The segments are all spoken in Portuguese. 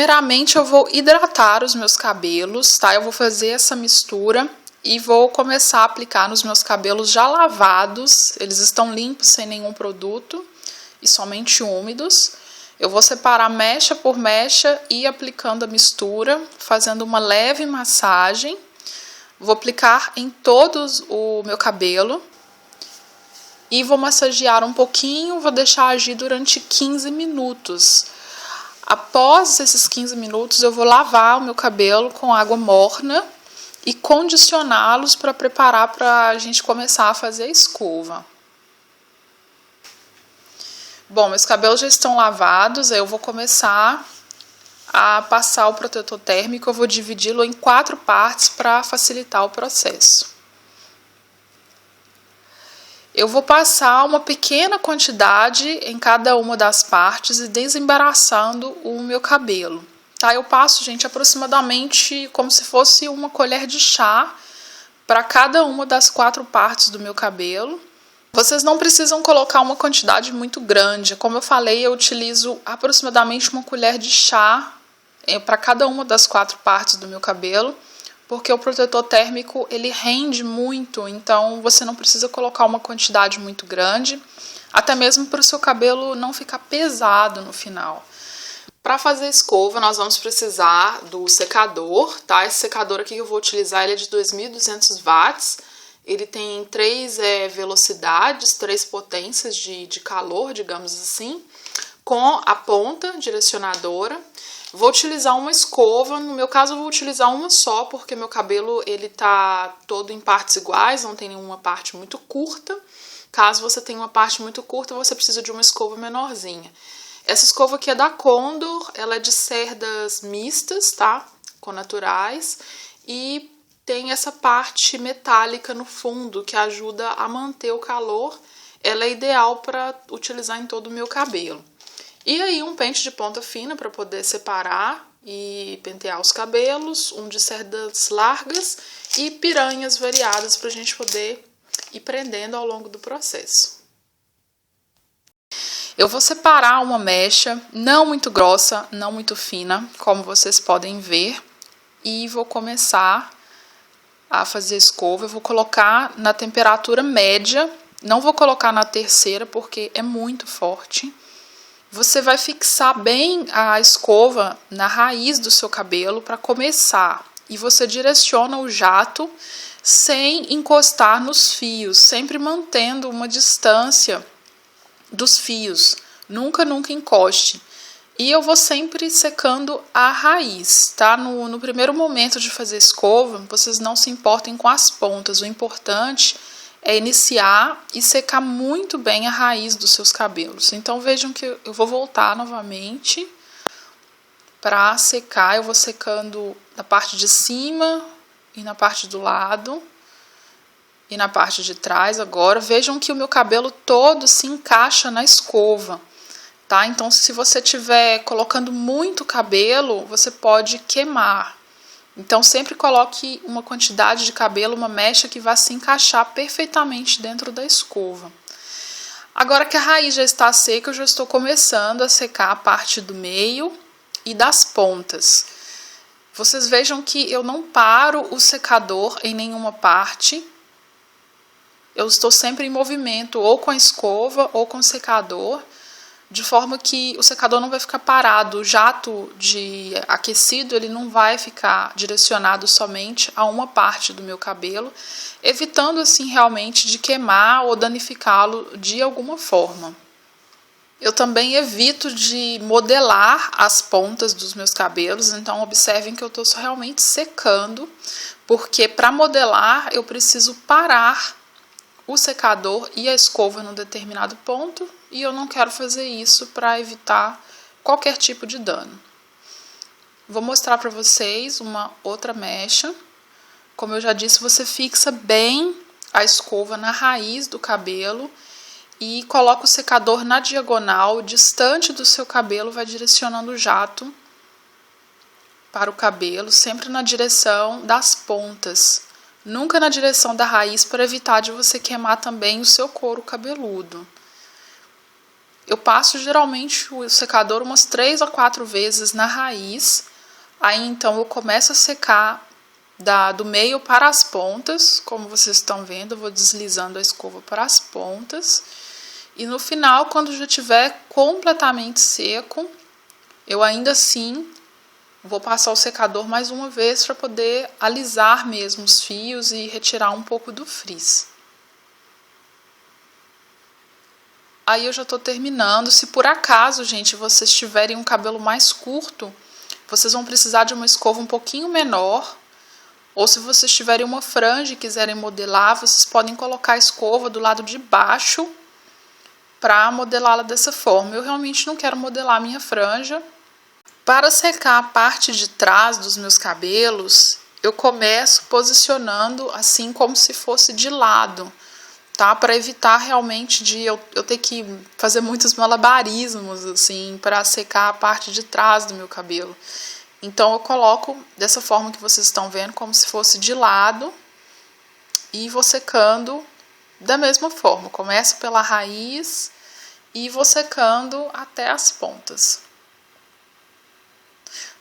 Primeiramente eu vou hidratar os meus cabelos, tá? Eu vou fazer essa mistura e vou começar a aplicar nos meus cabelos já lavados. Eles estão limpos, sem nenhum produto e somente úmidos. Eu vou separar mecha por mecha e ir aplicando a mistura, fazendo uma leve massagem. Vou aplicar em todo o meu cabelo e vou massagear um pouquinho, vou deixar agir durante 15 minutos. Após esses 15 minutos, eu vou lavar o meu cabelo com água morna e condicioná-los para preparar para a gente começar a fazer a escova. Bom, meus cabelos já estão lavados, aí eu vou começar a passar o protetor térmico. Eu vou dividi-lo em 4 partes para facilitar o processo. Eu vou passar uma pequena quantidade em cada uma das partes e desembaraçando o meu cabelo, tá? Eu passo, gente, aproximadamente como se fosse uma colher de chá para cada uma das 4 partes do meu cabelo. Vocês não precisam colocar uma quantidade muito grande. Como eu falei, eu utilizo aproximadamente uma colher de chá para cada uma das 4 partes do meu cabelo, porque o protetor térmico ele rende muito, então você não precisa colocar uma quantidade muito grande, até mesmo para o seu cabelo não ficar pesado no final. Para fazer a escova, nós vamos precisar do secador, tá? Esse secador aqui que eu vou utilizar, ele é de 2.200 watts, ele tem 3 velocidades, 3 potências de calor, digamos assim, com a ponta direcionadora. Vou utilizar uma escova, no meu caso eu vou utilizar uma só, porque meu cabelo ele tá todo em partes iguais, não tem nenhuma parte muito curta. Caso você tenha uma parte muito curta, você precisa de uma escova menorzinha. Essa escova aqui é da Condor, ela é de cerdas mistas, tá? Connaturais, e tem essa parte metálica no fundo que ajuda a manter o calor. Ela é ideal para utilizar em todo o meu cabelo. E aí um pente de ponta fina para poder separar e pentear os cabelos, um de cerdas largas e piranhas variadas para a gente poder ir prendendo ao longo do processo. Eu vou separar uma mecha, não muito grossa, não muito fina, como vocês podem ver, e vou começar a fazer a escova. Eu vou colocar na temperatura média, não vou colocar na terceira porque é muito forte. Você vai fixar bem a escova na raiz do seu cabelo para começar. E você direciona o jato sem encostar nos fios, sempre mantendo uma distância dos fios. Nunca encoste. E eu vou sempre secando a raiz, tá? No primeiro momento de fazer escova, vocês não se importem com as pontas. O importante é iniciar e secar muito bem a raiz dos seus cabelos. Então vejam que eu vou voltar novamente para secar. Eu vou secando na parte de cima e na parte do lado e na parte de trás. Agora vejam que o meu cabelo todo se encaixa na escova, tá? Então se você estiver colocando muito cabelo, você pode queimar. Então sempre coloque uma quantidade de cabelo, uma mecha que vai se encaixar perfeitamente dentro da escova. Agora que a raiz já está seca, eu já estou começando a secar a parte do meio e das pontas. Vocês vejam que eu não paro o secador em nenhuma parte. Eu estou sempre em movimento, ou com a escova ou com o secador, de forma que o secador não vai ficar parado. O jato de aquecido ele não vai ficar direcionado somente a uma parte do meu cabelo, evitando assim realmente de queimar ou danificá-lo de alguma forma. Eu também evito de modelar as pontas dos meus cabelos, então observem que eu estou realmente secando, porque para modelar eu preciso parar o secador e a escova num determinado ponto, e eu não quero fazer isso para evitar qualquer tipo de dano. Vou mostrar para vocês uma outra mecha. Como eu já disse, você fixa bem a escova na raiz do cabelo e coloca o secador na diagonal, distante do seu cabelo, vai direcionando o jato para o cabelo, sempre na direção das pontas. Nunca na direção da raiz, para evitar de você queimar também o seu couro cabeludo. Eu passo geralmente o secador umas 3 a 4 vezes na raiz. Aí então eu começo a secar do meio para as pontas, como vocês estão vendo, eu vou deslizando a escova para as pontas. E no final, quando já estiver completamente seco, eu ainda assim vou passar o secador mais uma vez para poder alisar mesmo os fios e retirar um pouco do frizz. Aí eu já tô terminando. Se por acaso, gente, vocês tiverem um cabelo mais curto, vocês vão precisar de uma escova um pouquinho menor. Ou se vocês tiverem uma franja e quiserem modelar, vocês podem colocar a escova do lado de baixo para modelá-la dessa forma. Eu realmente não quero modelar a minha franja. Para secar a parte de trás dos meus cabelos, eu começo posicionando assim como se fosse de lado, tá? Para evitar realmente de eu ter que fazer muitos malabarismos assim para secar a parte de trás do meu cabelo. Então eu coloco dessa forma que vocês estão vendo, como se fosse de lado, e vou secando da mesma forma. Começo pela raiz e vou secando até as pontas.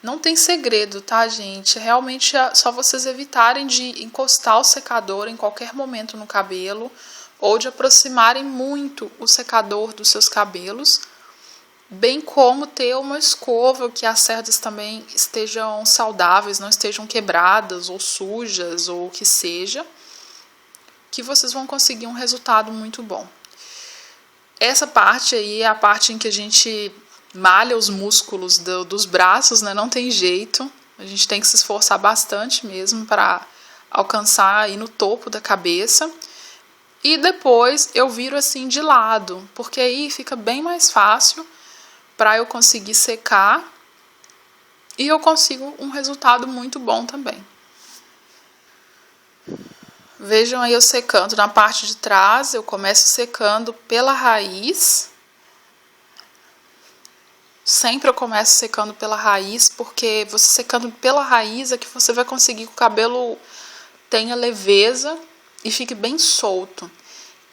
Não tem segredo, tá, gente? Realmente é só vocês evitarem de encostar o secador em qualquer momento no cabelo ou de aproximarem muito o secador dos seus cabelos, bem como ter uma escova que as cerdas também estejam saudáveis, não estejam quebradas ou sujas ou o que seja, que vocês vão conseguir um resultado muito bom. Essa parte aí é a parte em que a gente malha os músculos dos braços, né? Não tem jeito, a gente tem que se esforçar bastante mesmo para alcançar aí no topo da cabeça. E depois eu viro assim de lado, porque aí fica bem mais fácil para eu conseguir secar e eu consigo um resultado muito bom também. Vejam aí eu secando na parte de trás, eu começo secando pela raiz. Sempre eu começo secando pela raiz, porque você secando pela raiz é que você vai conseguir que o cabelo tenha leveza e fique bem solto.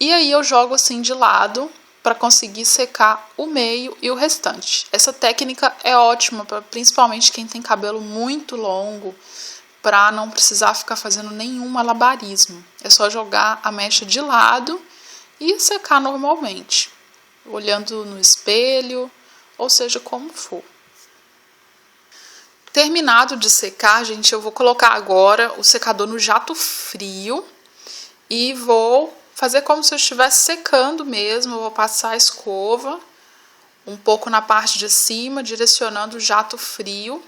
E aí eu jogo assim de lado para conseguir secar o meio e o restante. Essa técnica é ótima para principalmente quem tem cabelo muito longo, para não precisar ficar fazendo nenhum malabarismo. É só jogar a mecha de lado e secar normalmente, olhando no espelho, ou seja, como for. Terminado de secar, gente, eu vou colocar agora o secador no jato frio e vou fazer como se eu estivesse secando mesmo. Eu vou passar a escova um pouco na parte de cima, direcionando o jato frio,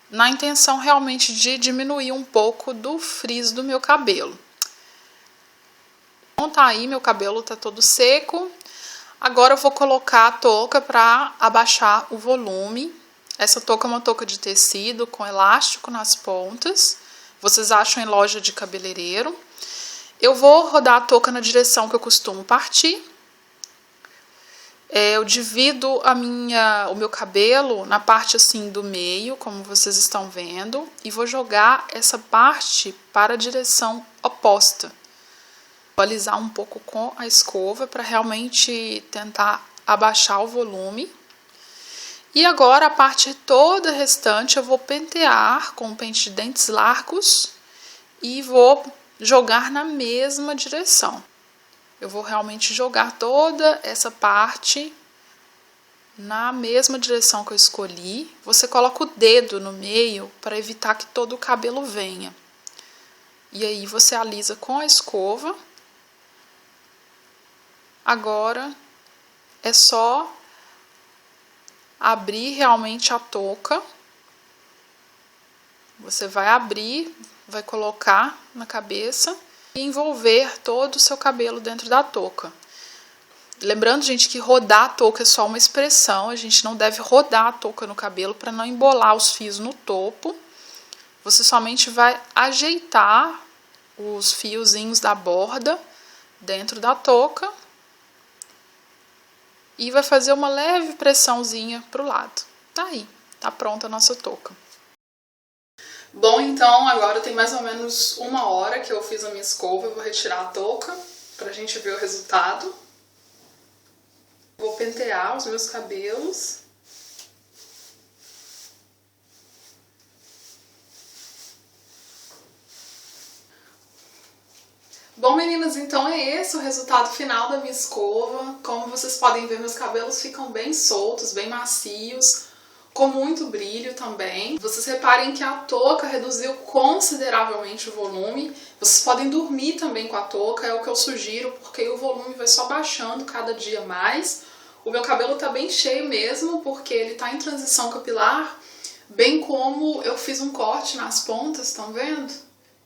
na intenção realmente de diminuir um pouco do frizz do meu cabelo. Então tá aí, meu cabelo tá todo seco. Agora eu vou colocar a touca para abaixar o volume. Essa touca é uma touca de tecido com elástico nas pontas. Vocês acham em loja de cabeleireiro. Eu vou rodar a touca na direção que eu costumo partir. Eu divido o meu cabelo na parte assim do meio, como vocês estão vendo, e vou jogar essa parte para a direção oposta. Vou alisar um pouco com a escova para realmente tentar abaixar o volume. E agora a parte toda restante eu vou pentear com um pente de dentes largos e vou jogar na mesma direção. Eu vou realmente jogar toda essa parte na mesma direção que eu escolhi. Você coloca o dedo no meio para evitar que todo o cabelo venha. E aí você alisa com a escova. Agora é só abrir realmente a touca. Você vai abrir, vai colocar na cabeça e envolver todo o seu cabelo dentro da touca. Lembrando, gente, que rodar a touca é só uma expressão, a gente não deve rodar a touca no cabelo para não embolar os fios no topo. Você somente vai ajeitar os fiozinhos da borda dentro da touca e vai fazer uma leve pressãozinha pro lado. Tá aí, tá pronta a nossa touca. Bom, então agora tem mais ou menos 1 hora que eu fiz a minha escova. Eu vou retirar a touca pra gente ver o resultado. Vou pentear os meus cabelos. Bom, meninas, então é esse o resultado final da minha escova. Como vocês podem ver, meus cabelos ficam bem soltos, bem macios, com muito brilho também. Vocês reparem que a touca reduziu consideravelmente o volume. Vocês podem dormir também com a touca, é o que eu sugiro, porque o volume vai só baixando cada dia mais. O meu cabelo tá bem cheio mesmo, porque ele tá em transição capilar, bem como eu fiz um corte nas pontas, estão vendo?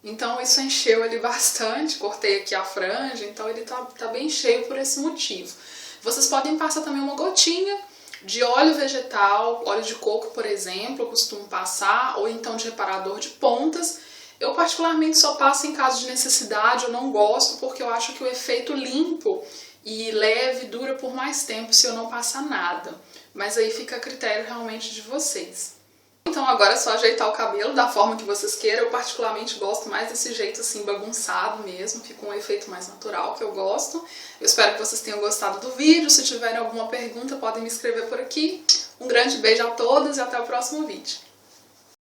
Então isso encheu ele bastante, cortei aqui a franja, então ele tá bem cheio por esse motivo. Vocês podem passar também uma gotinha de óleo vegetal, óleo de coco, por exemplo, eu costumo passar, ou então de reparador de pontas. Eu particularmente só passo em caso de necessidade, eu não gosto porque eu acho que o efeito limpo e leve dura por mais tempo se eu não passar nada. Mas aí fica a critério realmente de vocês. Então agora é só ajeitar o cabelo da forma que vocês queiram. Eu particularmente gosto mais desse jeito assim bagunçado mesmo, fica um efeito mais natural que eu gosto. Eu espero que vocês tenham gostado do vídeo. Se tiverem alguma pergunta podem me escrever por aqui. Um grande beijo a todos e até o próximo vídeo.